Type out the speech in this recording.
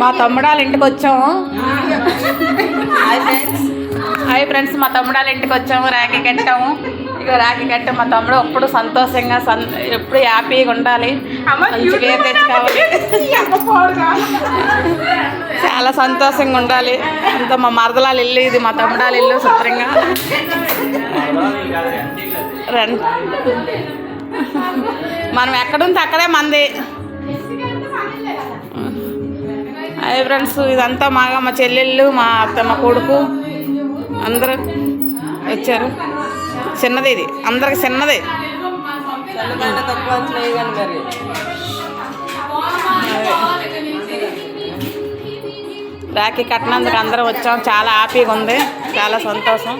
మా తమ్ముడాళ్ళ ఇంటికి వచ్చాము. హాయ్ ఫ్రెండ్స్, మా తమ్ముడాళ్ళ ఇంటికి వచ్చాము. రాఖీ కట్టాము. ఇక రాఖీ కట్టి మా తమ్ముడు ఎప్పుడు సంతోషంగా ఎప్పుడు హ్యాపీగా ఉండాలి, మంచిగా తెచ్చుకోవాలి, చాలా సంతోషంగా ఉండాలి. అంతా మా మరదలాల ఇల్లు, ఇది మా తమ్ముడాల ఇల్లు. శుభ్రంగా మనం ఎక్కడుంటే అక్కడే మంది. హాయ్ ఫ్రెండ్స్, ఇదంతా మా చెల్లెళ్ళు, మా అత్త, మా కొడుకు అందరూ వచ్చారు. చిన్నది ఇది, అందరికి చిన్నది. రాఖీ కట్టినందుకు అందరం వచ్చాం. చాలా హ్యాపీగా ఉంది, చాలా సంతోషం.